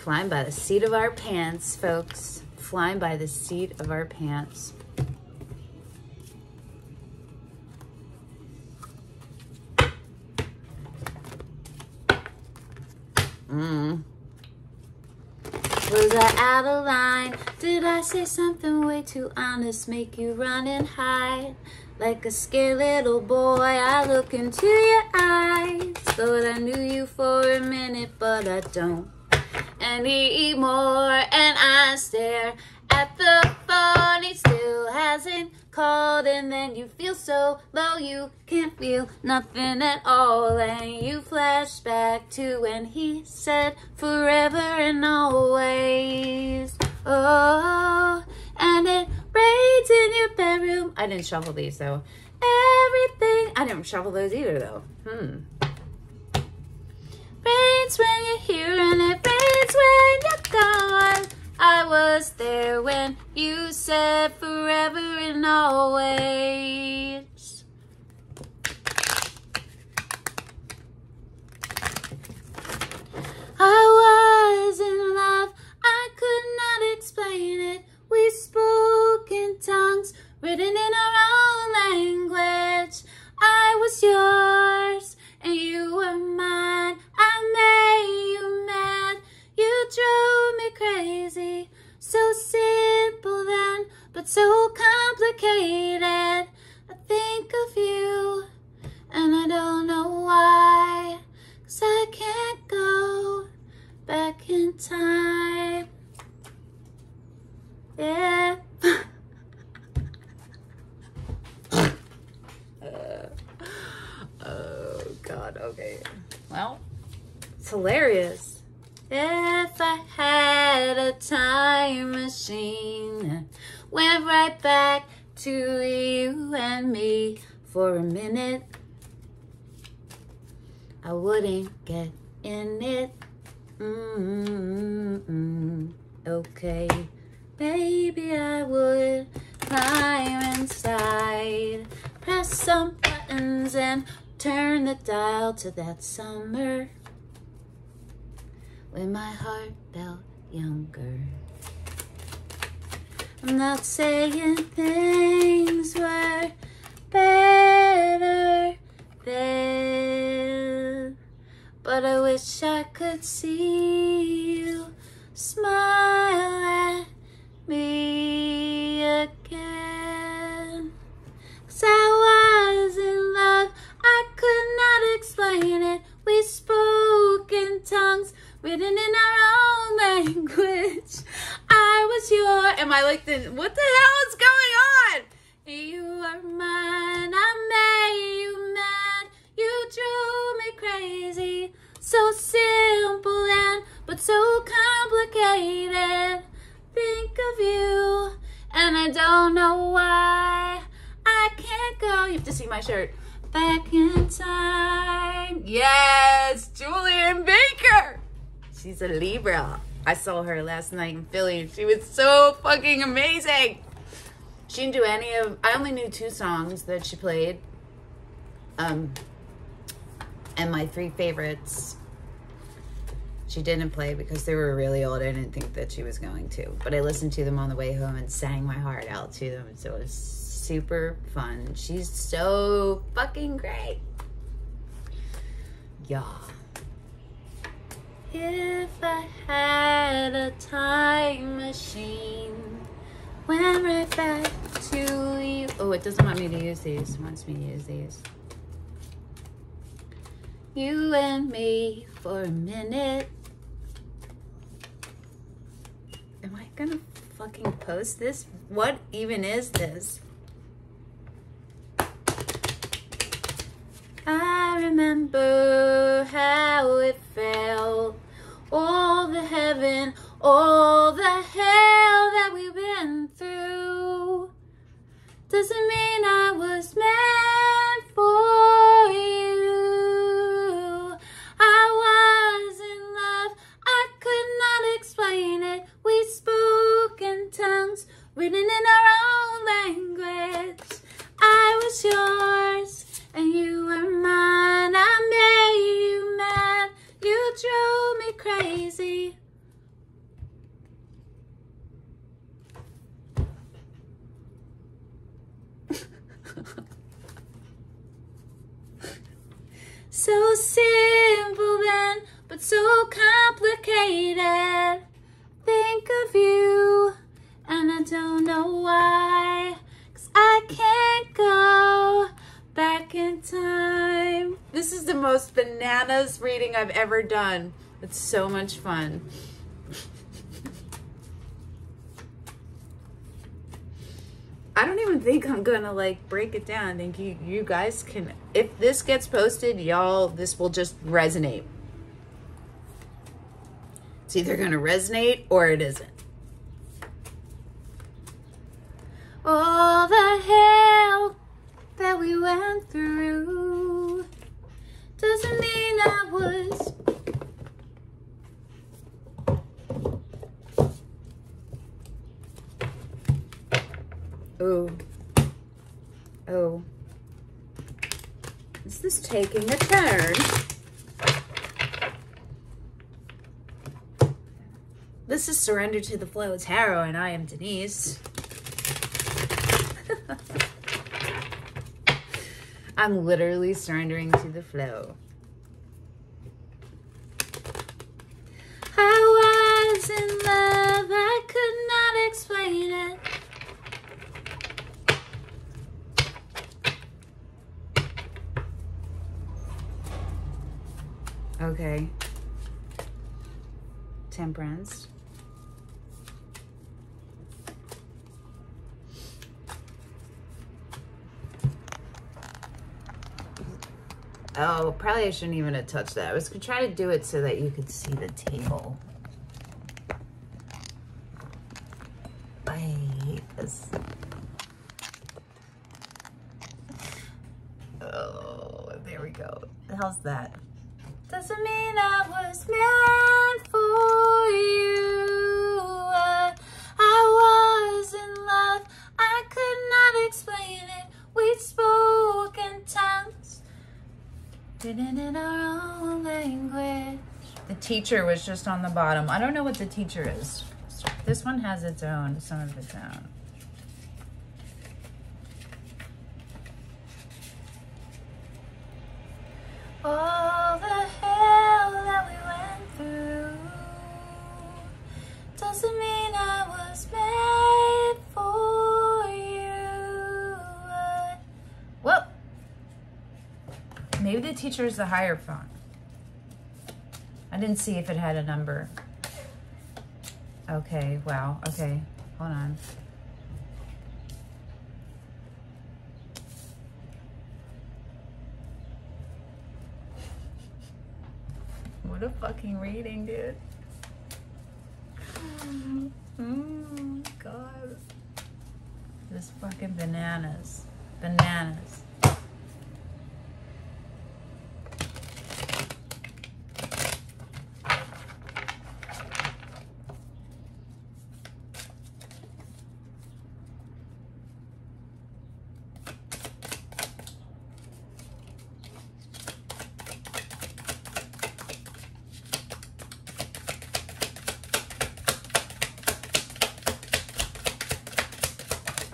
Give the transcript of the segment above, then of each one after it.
Flying by the seat of our pants, folks. Flying by the seat of our pants. Was I out of line? Did I say something way too honest? Make you run and hide? Like a scared little boy, I look into your eyes. Thought I knew you for a minute, but I don't anymore. And I stare at the phone, he still hasn't called. And then you feel so low, you can't feel nothing at all. And you flash back to when he said forever and always. Oh, and it rains in your bedroom. I didn't shuffle these though. Everything, I didn't shuffle those either though. Rains when you're here and it rains when you're gone. I was there when you said forever and always. I was in love, I could not explain it. We spoke in tongues, written in our own language. I was yours and you were mine. I made you mad, you drove me crazy. So simple then, but so complicated. I think of you and I don't know why, 'cause I can't go back in time. Yeah. Oh God, okay. Well, it's hilarious. If I had a time machine, went right back to you and me for a minute, I wouldn't get in it. Okay, maybe I would climb inside, press some buttons and turn the dial to that summer when my heart felt younger. I'm not saying things were better then, but I wish I could see you smile at me again. 'Cause I was in love, I could not explain it. We spoke in tongues, written in our own language. I was your, am I like the, what the hell is going on? You are mine, I made you mad, you drove me crazy. So simple and, but so complicated. Think of you, and I don't know why. I can't go, you have to see my shirt, back in time. Yes, Julian Baker. She's a Libra. I saw her last night in Philly. She was so fucking amazing. She didn't do any of, I only knew 2 songs that she played. And my 3 favorites, she didn't play because they were really old. I didn't think that she was going to. But I listened to them on the way home and sang my heart out to them. So it was super fun. She's so fucking great. Yeah. If I had a time machine, went right back to you. Oh, it doesn't want me to use these. It wants me to use these. You and me for a minute. Am I gonna fucking post this? What even is this? I remember how it felt. All the heaven, all the hell that we've been through. Doesn't mean I was meant for you. I was in love, I could not explain it. We spoke in tongues, written in our own language. I was yours and you were mine. I made you mad, you drove me crazy. So simple then, but so complicated. Think of you, and I don't know why, 'cause I can't go back in time. This is the most bananas reading I've ever done. It's so much fun. I don't even think I'm gonna like break it down. I think you guys can, if this gets posted, y'all, this will just resonate. It's either gonna resonate or it isn't. All the hell that we went through doesn't mean I was oh, is this taking a turn? This is Surrender to the Flow Tarot, and I am Denise. I'm literally surrendering to the flow. I was in love, I could not explain it. Okay. Temperance. Oh, probably I shouldn't even have touched that. I was gonna try to do it so that you could see the table. I hate this. Oh, there we go. How's that? Doesn't mean I was meant for you. I was in love, I could not explain it. We spoke in tongues, didn't in our own language. The teacher was just on the bottom. I don't know what the teacher is. This one has its own, some of its own. All the hell that we went through doesn't mean I was made for you. Whoa. Maybe the teacher is the Hierophant. I didn't see if it had a number. Okay, wow. Okay, hold on. What a fucking reading, dude. God. This fucking bananas. Bananas.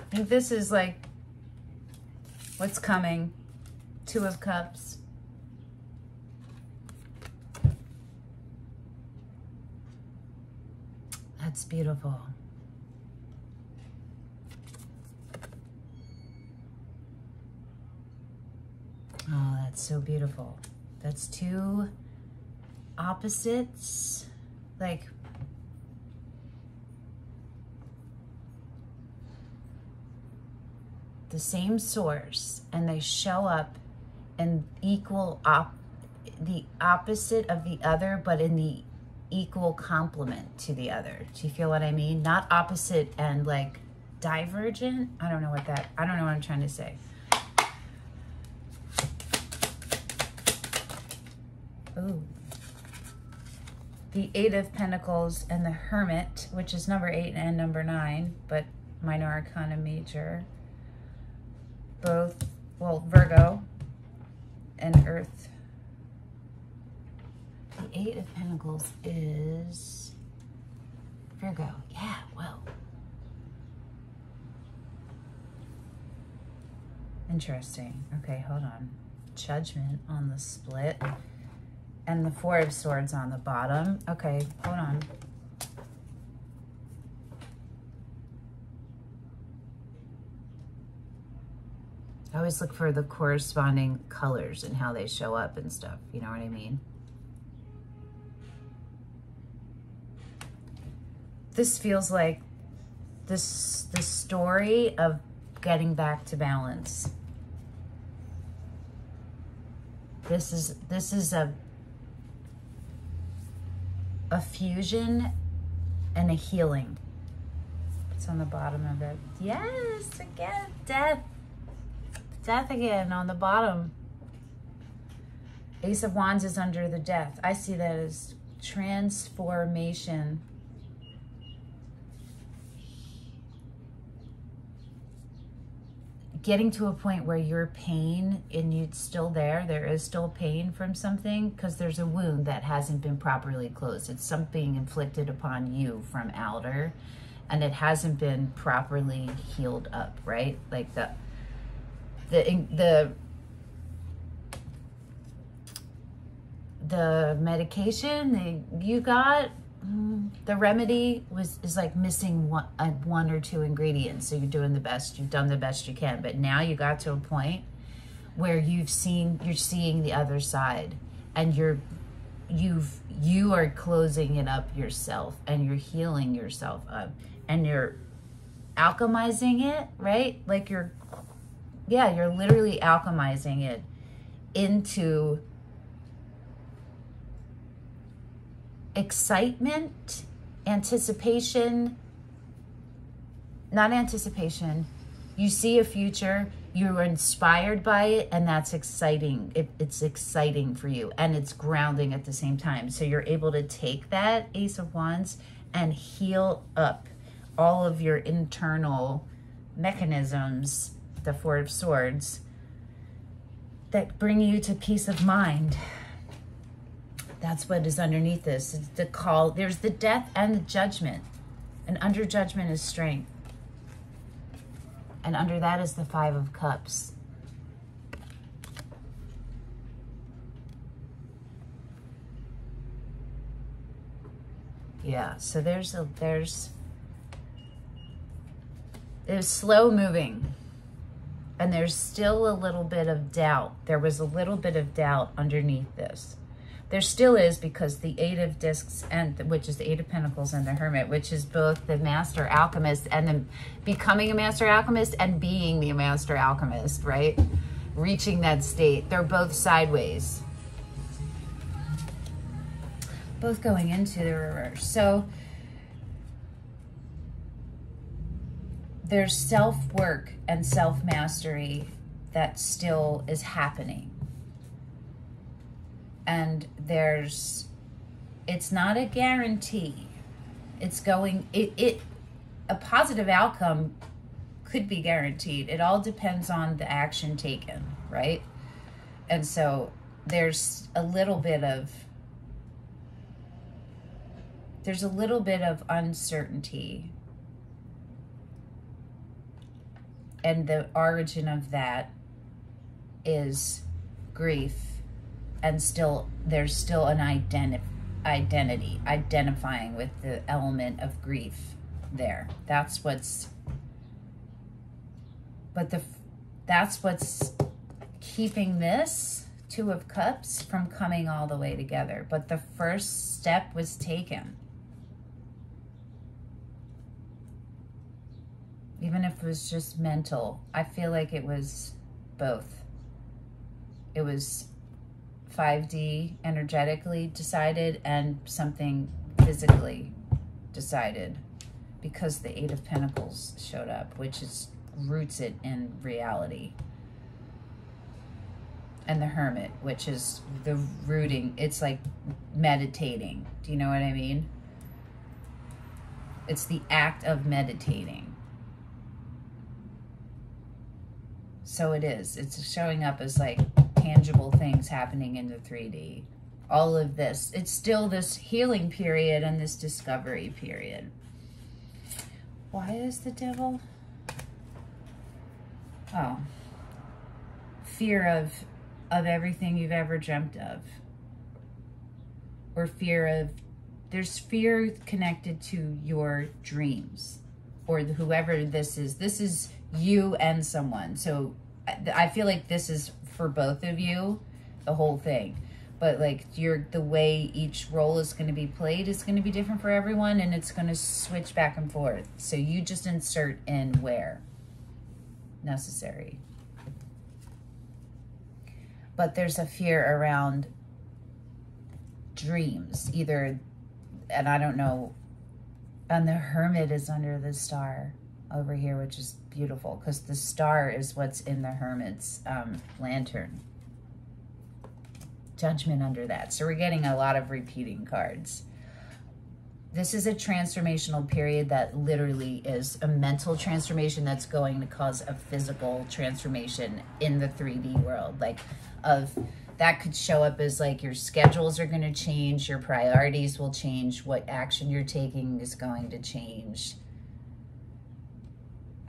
I think this is like what's coming. Two of Cups. That's beautiful. Oh, that's so beautiful. That's two opposites, like the same source, and they show up in equal the opposite of the other, but in the equal complement to the other. Do you feel what I mean? Not opposite and like divergent. I don't know what I'm trying to say. Ooh. The Eight of Pentacles and the Hermit, which is number 8 and number 9, but minor arcana major. Both, well, Virgo and Earth. The Eight of Pentacles is Virgo. Yeah, well. Interesting. Okay, hold on. Judgment on the split. And the Four of Swords on the bottom. Okay, hold on. I always look for the corresponding colors and how they show up and stuff. You know what I mean? This feels like the story of getting back to balance. This is a fusion and a healing. It's on the bottom of it. Yes, again, death. Death again on the bottom. Ace of Wands is under the death. I see that as transformation. Getting to a point where your pain, and it's still there is still pain from something, because there's a wound that hasn't been properly closed. It's something inflicted upon you from outer, and it hasn't been properly healed up, right? Like the medication you got, the remedy is like missing one or two ingredients. So you're doing the best, you've done the best you can, but now you got to a point where you're seeing the other side, and you are closing it up yourself, and you're healing yourself up, and you're alchemizing it, right? Like you're literally alchemizing it into excitement, anticipation, not anticipation. You see a future, you're inspired by it, and that's exciting. It's exciting for you, and it's grounding at the same time. So you're able to take that Ace of Wands and heal up all of your internal mechanisms, the Four of Swords, that bring you to peace of mind. That's what is underneath this. It's the call. There's the death and the judgment. And under judgment is strength. And under that is the Five of Cups. Yeah, so there's slow moving. And there's still a little bit of doubt. There was a little bit of doubt underneath this. There still is, because the Eight of Discs, which is the Eight of Pentacles, and the Hermit, which is both the Master Alchemist and the becoming a Master Alchemist and being the Master Alchemist, right? Reaching that state. They're both sideways. Both going into the reverse. So there's self-work and self-mastery that still is happening. And it's not a guarantee. It's going, a positive outcome could be guaranteed. It all depends on the action taken, right? And so there's a little bit of uncertainty. And the origin of that is grief. And there's still an identity, identifying with the element of grief there. That's what's keeping this Two of Cups from coming all the way together. But the first step was taken. Even if it was just mental, I feel like it was both. It was 5D energetically decided and something physically decided, because the Eight of Pentacles showed up, which roots it in reality. And the Hermit, which is the rooting. It's like meditating. Do you know what I mean? It's the act of meditating. So it is. It's showing up as like tangible things happening in the 3D. All of this. It's still this healing period and this discovery period. Why is the Devil? Oh. Fear of of everything you've ever dreamt of. Or there's fear connected to your dreams, or whoever this is. This is you and someone. So I feel like this is for both of you, the whole thing. But like the way each role is going to be played is going to be different for everyone, and it's going to switch back and forth. So you just insert in where necessary. But there's a fear around dreams, either, and I don't know, and the Hermit is under the star over here, which is beautiful, because the star is what's in the Hermit's lantern. Judgment under that. So we're getting a lot of repeating cards. This is a transformational period that literally is a mental transformation that's going to cause a physical transformation in the 3D world. Like, that could show up as like your schedules are going to change, your priorities will change, what action you're taking is going to change.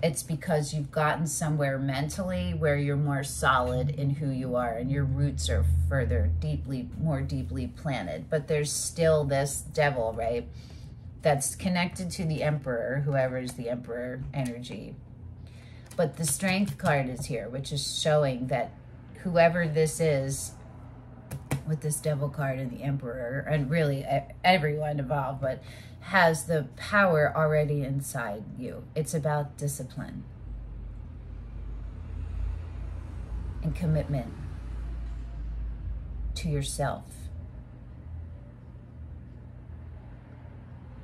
It's because you've gotten somewhere mentally where you're more solid in who you are and your roots are more deeply planted. But there's still this devil, right? That's connected to the Emperor, whoever is the Emperor energy. But the Strength card is here, which is showing that whoever this is, with this Devil card and the Emperor, and really everyone involved, but has the power already inside you. It's about discipline and commitment to yourself.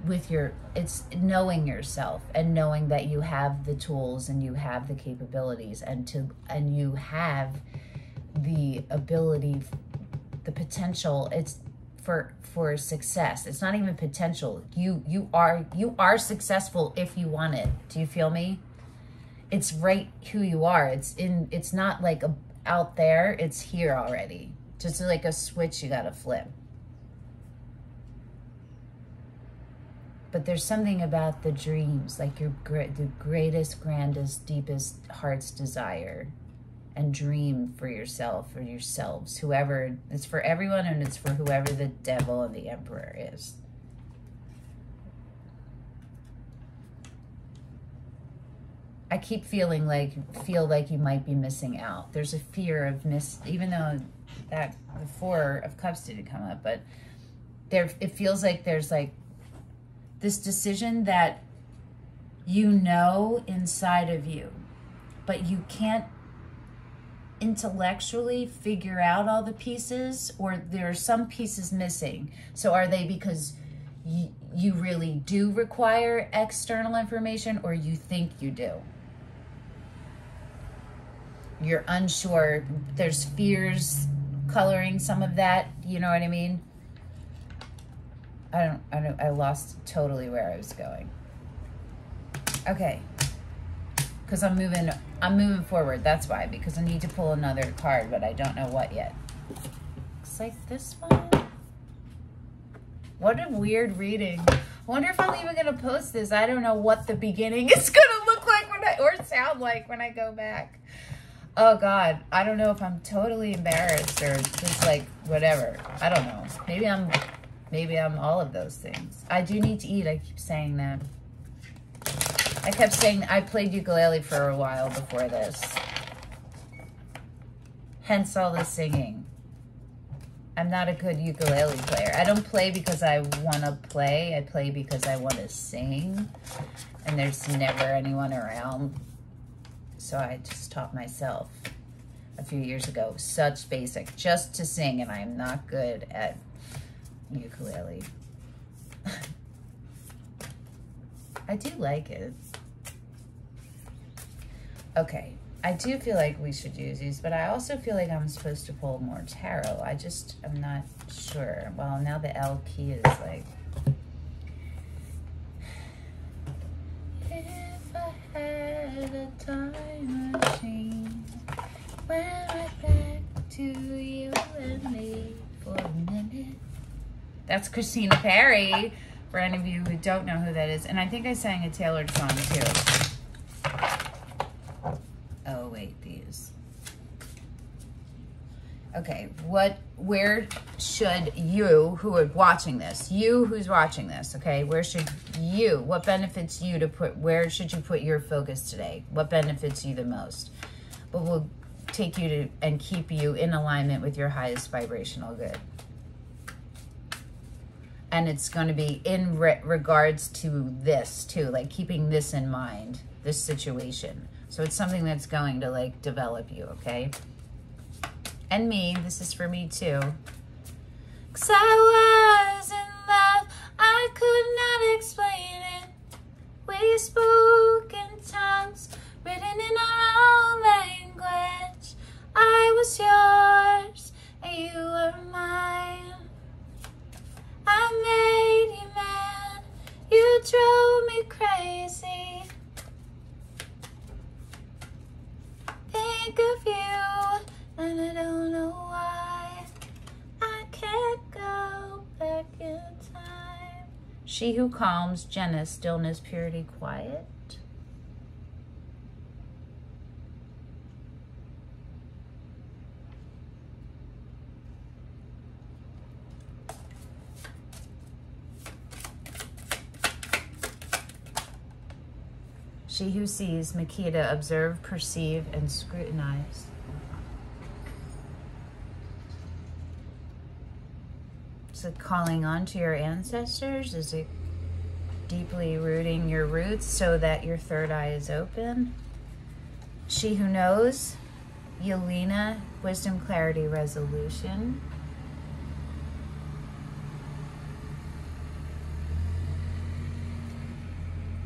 It's knowing yourself and knowing that you have the tools and you have the capabilities and you have the ability, the potential. It's for success. It's not even potential. You are successful if you want it. Do you feel me? It's right who you are. It's not like out there, it's here already. Just like a switch you gotta flip. But there's something about the dreams, like the greatest, grandest, deepest heart's desire, and dream for yourself or yourselves, whoever. It's for everyone, and it's for whoever the Devil and the Emperor is. I keep feel like you might be missing out. There's a fear of even though that the Four of Cups didn't come up, but it feels like there's like this decision that you know inside of you, but you can't intellectually figure out all the pieces, or there are some pieces missing. So are they because you really do require external information, or you think you do? You're unsure. There's fears coloring some of that. You know what I mean? I lost totally where I was going. Okay. Because I'm moving forward. That's why, because I need to pull another card, but I don't know what yet. Looks like this one. What a weird reading. I wonder if I'm even gonna post this. I don't know what the beginning is gonna look like or sound like when I go back. Oh God, I don't know if I'm totally embarrassed or just like whatever. I don't know. Maybe I'm all of those things. I do need to eat. I keep saying that. I kept saying I played ukulele for a while before this. Hence all the singing. I'm not a good ukulele player. I don't play because I want to play. I play because I want to sing. And there's never anyone around. So I just taught myself a few years ago. Such basic. Just to sing. And I am not good at ukulele. I do like it. Okay, I do feel like we should use these, but I also feel like I'm supposed to pull more tarot. I'm not sure. Well, now the Elle key is like... If I had a time machine, went right back to you and me for a minute. That's Christina Perri, for any of you who don't know who that is. And I think I sang a tailored song too. Oh, wait, these. Okay, where should you, who are watching this, you who's watching this, okay, what benefits you where should you put your focus today? What benefits you the most? What will take you to and keep you in alignment with your highest vibrational good? And it's going to be in regards to this too, like keeping this in mind, this situation. So it's something that's going to like develop you, okay? And me, this is for me too. 'Cause I was in love, I could not explain it. We spoke in tongues, written in our own language. I was yours, and you were mine. I made you mad, you drove me crazy. Think of you, and I don't know why I can't go back in time. She who calms, Jenna, stillness, purity, quiet. She who sees, Makita, observe, perceive, and scrutinize. Is it calling on to your ancestors? Is it deeply rooting your roots so that your third eye is open? She who knows, Yelena, wisdom, clarity, resolution.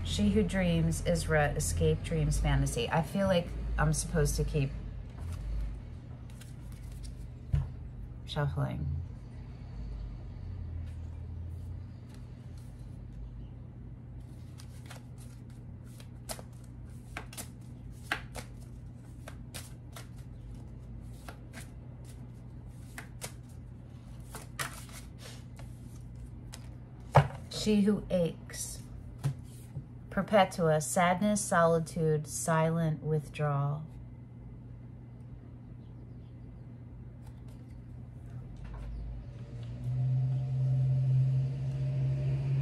She who dreams, Isra, escape, dreams, fantasy. I feel like I'm supposed to keep shuffling. She who aches. Perpetua, sadness, solitude, silent withdrawal.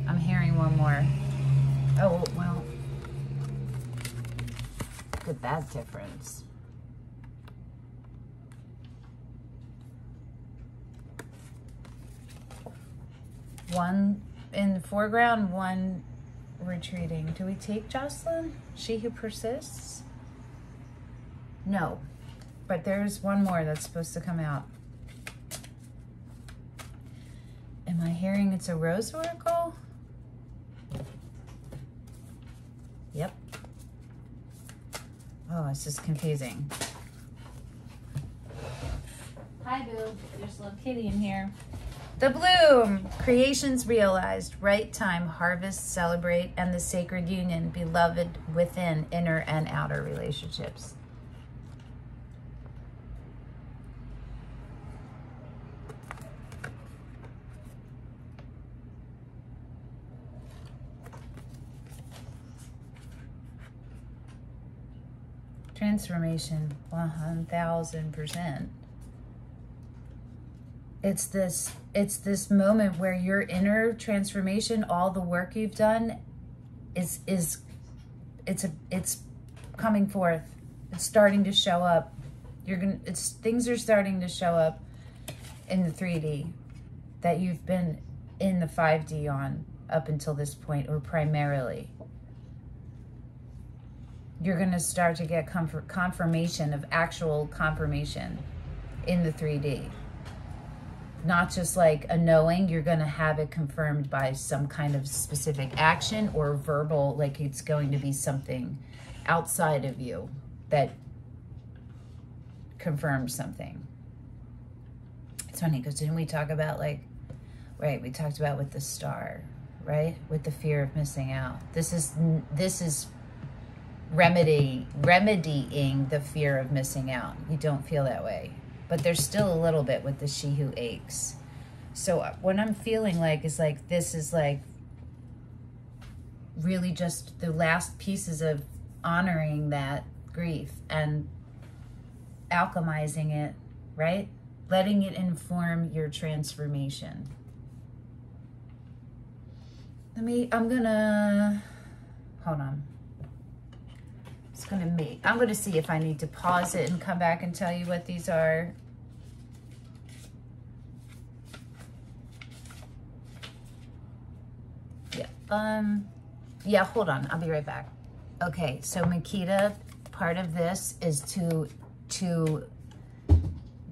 I'm hearing one more. Oh, well, look at that difference. One in the foreground, one retreating. Do we take Jocelyn? She who persists? No, but there's one more that's supposed to come out. Am I hearing it's a rose oracle? Yep. Oh, it's just confusing. Hi, Boo. There's a little kitty in here. The bloom, creations realized, right time, harvest, celebrate, and the sacred union, beloved within inner and outer relationships. Transformation, 1000%. It's this moment where your inner transformation, all the work you've done it's coming forth. It's starting to show up. Things are starting to show up in the 3D that you've been in the 5D on up until this point, or primarily. You're going to start to get confirmation of actual confirmation in the 3D. Not just like a knowing, you're going to have it confirmed by some kind of specific action or verbal, like it's going to be something outside of you that confirms something. It's funny because didn't we talk about like, right, we talked about with the star, right? With the fear of missing out. This is remedying the fear of missing out. You don't feel that way. But there's still a little bit with the she who aches. So what I'm feeling like is like, this is like really just the last pieces of honoring that grief and alchemizing it, right? letting it inform your transformation. I'm gonna, hold on. I'm gonna see if I need to pause it and come back and tell you what these are. Yeah, yeah, hold on, I'll be right back. Okay, so Makita, part of this is to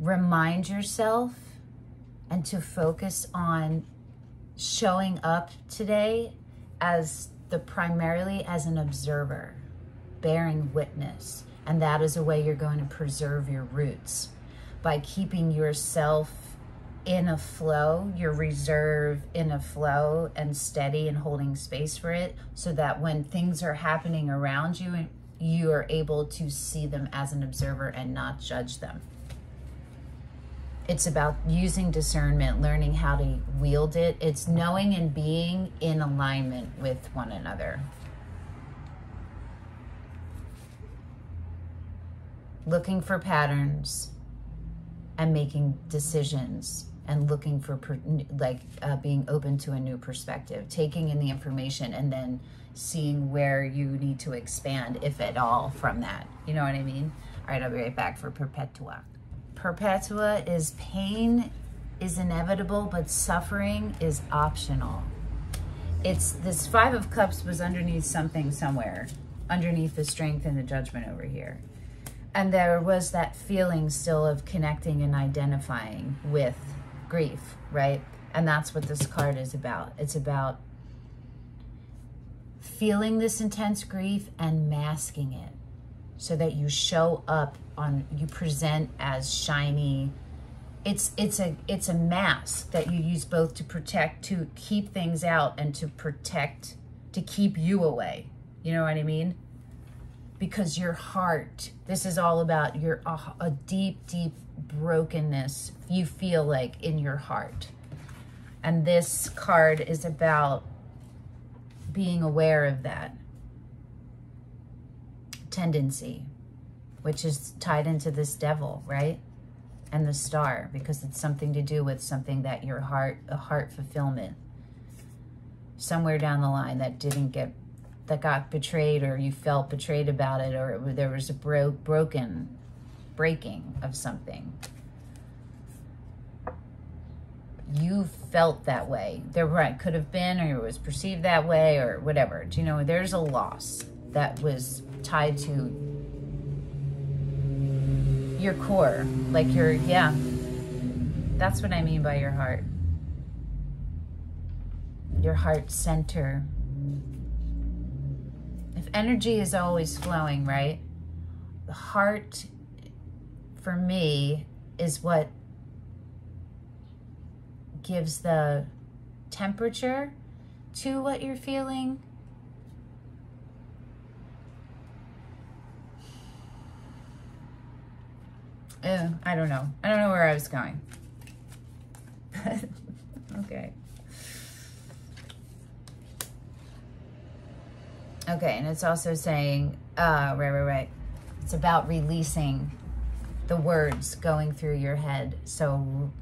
remind yourself and to focus on showing up today as primarily as an observer, bearing witness. And that is a way you're going to preserve your roots, by keeping yourself in a flow, your reserve in a flow, and steady and holding space for it, so that when things are happening around you, you are able to see them as an observer and not judge them. It's about using discernment, learning how to wield it. It's knowing and being in alignment with one another. Looking for patterns and making decisions, and looking for being open to a new perspective, taking in the information and then seeing where you need to expand, if at all, from that. You know what I mean? All right, I'll be right back for Perpetua. Perpetua is pain is inevitable, but suffering is optional. It's this Five of Cups was underneath something somewhere, underneath the Strength and the Judgment over here. And there was that feeling still of connecting and identifying with grief, right? And that's what this card is about. It's about feeling this intense grief and masking it, so that you show up you present as shiny. It's a mask that you use both to protect, to keep things out, and to protect, to keep you away. You know what I mean? Because your heart, this is all about a deep, deep brokenness you feel like in your heart. And this card is about being aware of that tendency, which is tied into this Devil, right? And the Star, because it's something to do with something that your heart, a heart fulfillment, somewhere down the line that got betrayed, or you felt betrayed about it, or there was a breaking of something. You felt that way. There could have been, or it was perceived that way, or whatever. Do you know, there's a loss that was tied to your core, like yeah, that's what I mean by your heart center. If energy is always flowing, right, the heart for me is what gives the temperature to what you're feeling. I don't know. I don't know where I was going. Okay. Okay, and it's also saying, right. It's about releasing the words going through your head. So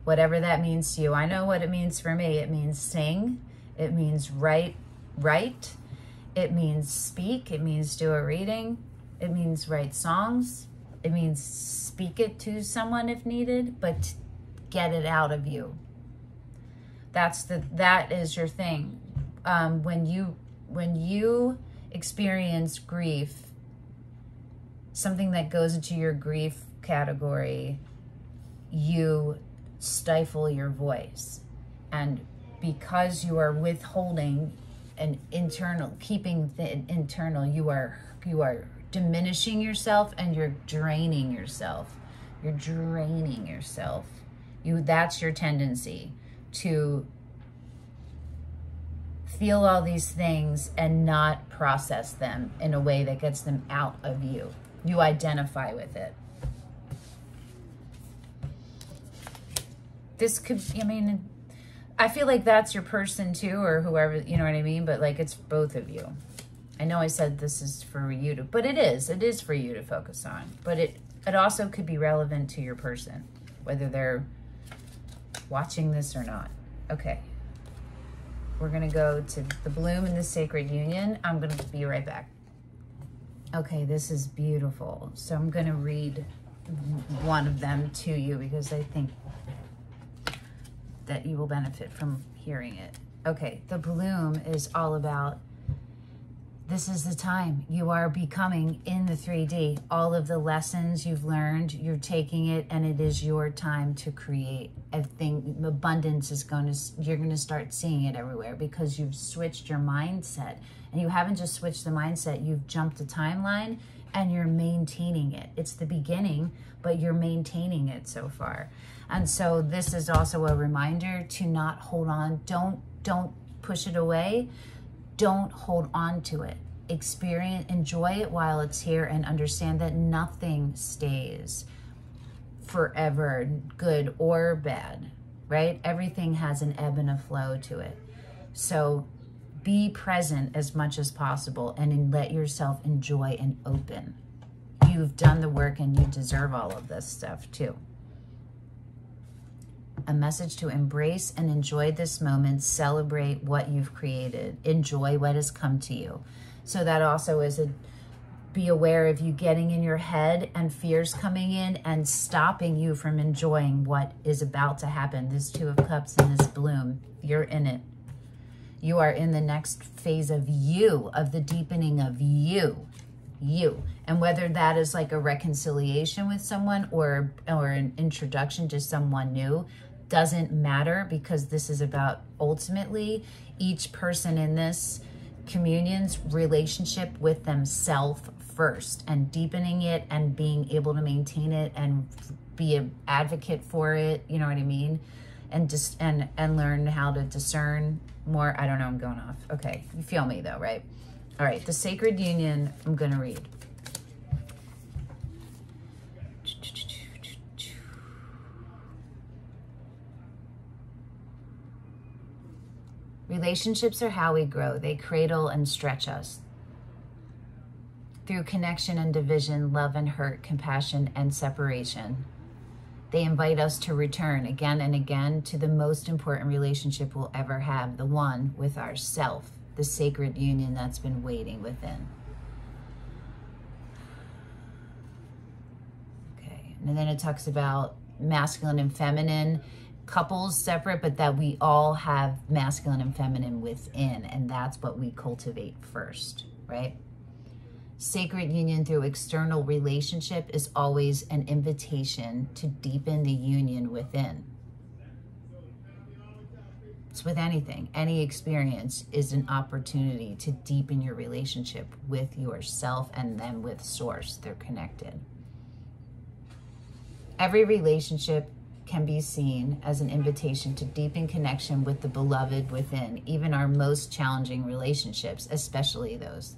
whatever that means to you, I know what it means for me. It means sing. It means write. It means speak. It means do a reading. It means write songs. It means speak it to someone if needed, but get it out of you. That is your thing. When you experience grief, something that goes into your grief category, you stifle your voice. And because you are withholding an internal, keeping the internal, you are diminishing yourself, and you're draining yourself. You're draining yourself. That's your tendency, to feel all these things and not process them in a way that gets them out of you. You identify with it. This could, I mean, I feel like that's your person too, or whoever, you know what I mean? But like, it's both of you. I know I said this is for you but it is for you to focus on. But it also could be relevant to your person. whether they're watching this or not. Okay. We're going to go to the bloom and the sacred union. I'm going to be right back. Okay, this is beautiful. So I'm going to read one of them to you because I think that you will benefit from hearing it. Okay, the bloom is all about, this is the time. You are becoming in the 3D. All of the lessons you've learned, you're taking it, and it is your time to create. I think abundance is you're going to start seeing it everywhere because you've switched your mindset. And you haven't just switched the mindset, you've jumped the timeline and you're maintaining it. It's the beginning, but you're maintaining it so far. And so this is also a reminder to not hold on. Don't push it away. Don't hold on to it. Enjoy it while it's here, and understand that nothing stays forever, good or bad, right? Everything has an ebb and a flow to it. So be present as much as possible and let yourself enjoy and open. You've done the work and you deserve all of this stuff too. A message to embrace and enjoy this moment. Celebrate what you've created. Enjoy what has come to you. So that also is be aware of you getting in your head and fears coming in and stopping you from enjoying what is about to happen. This Two of Cups and this bloom, you're in it. You are in the next phase of you, of the deepening of you. And whether that is like a reconciliation with someone or an introduction to someone new, doesn't matter, because this is about ultimately each person in this communion's relationship with themselves first, and deepening it and being able to maintain it and be an advocate for it, you know what I mean? And just and learn how to discern more. I don't know, I'm going off. Okay, you feel me though, right? All right, the sacred union I'm gonna read. Relationships are how we grow. They cradle and stretch us. Through connection and division, love and hurt, compassion and separation. They invite us to return again and again to the most important relationship we'll ever have, the one with ourself, the sacred union that's been waiting within. Okay, and then it talks about masculine and feminine, couples separate, but that we all have masculine and feminine within, and that's what we cultivate first, right? Sacred union through external relationship is always an invitation to deepen the union within. It's with anything. Any experience is an opportunity to deepen your relationship with yourself and then with Source. They're connected. Every relationship can be seen as an invitation to deepen connection with the beloved within, even our most challenging relationships, especially those.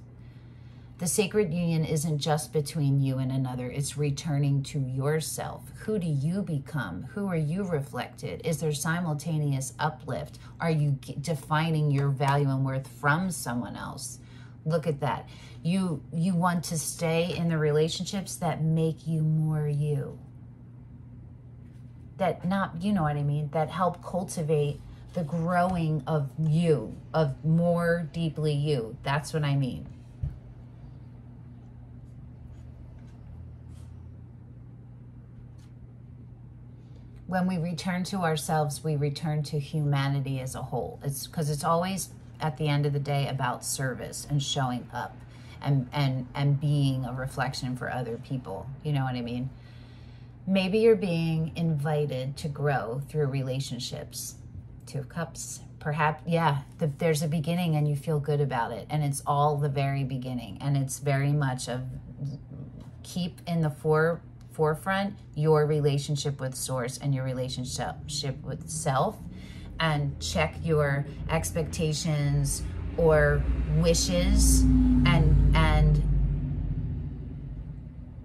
The sacred union isn't just between you and another, it's returning to yourself. Who do you become? Who are you reflected? Is there simultaneous uplift? Are you defining your value and worth from someone else? Look at that. You want to stay in the relationships that make you more you. That not, you know what I mean, that help cultivate the growing of you, of more deeply you. That's what I mean. When we return to ourselves, we return to humanity as a whole. It's because it's always, at the end of the day, about service and showing up and being a reflection for other people. You know what I mean? Maybe you're being invited to grow through relationships. Two of Cups. Perhaps, yeah, there's a beginning and you feel good about it. And it's all the very beginning. And it's very much of keep in the forefront your relationship with Source and your relationship with self. And check your expectations or wishes and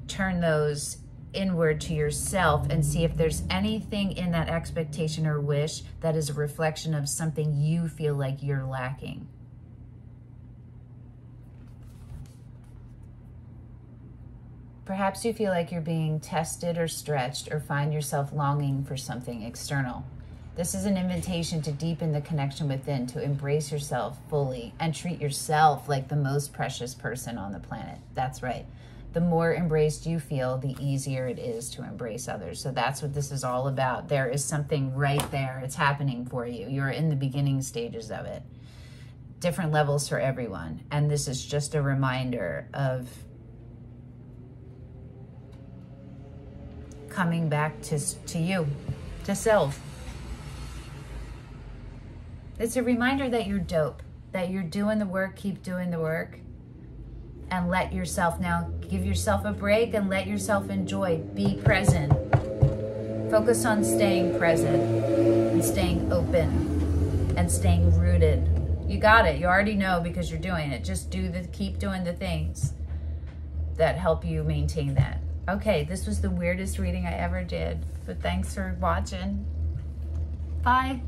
turn those inward to yourself and see if there's anything in that expectation or wish that is a reflection of something you feel like you're lacking. Perhaps you feel like you're being tested or stretched or find yourself longing for something external. This is an invitation to deepen the connection within, to embrace yourself fully and treat yourself like the most precious person on the planet. That's right. The more embraced you feel, the easier it is to embrace others. So that's what this is all about. There is something right there. It's happening for you. You're in the beginning stages of it. Different levels for everyone. And this is just a reminder of coming back to you, to self. It's a reminder that you're dope, that you're doing the work, keep doing the work, and let yourself now, give yourself a break and let yourself enjoy, be present. Focus on staying present and staying open and staying rooted. You got it, you already know because you're doing it. Just keep doing the things that help you maintain that. Okay, this was the weirdest reading I ever did, but thanks for watching. Bye.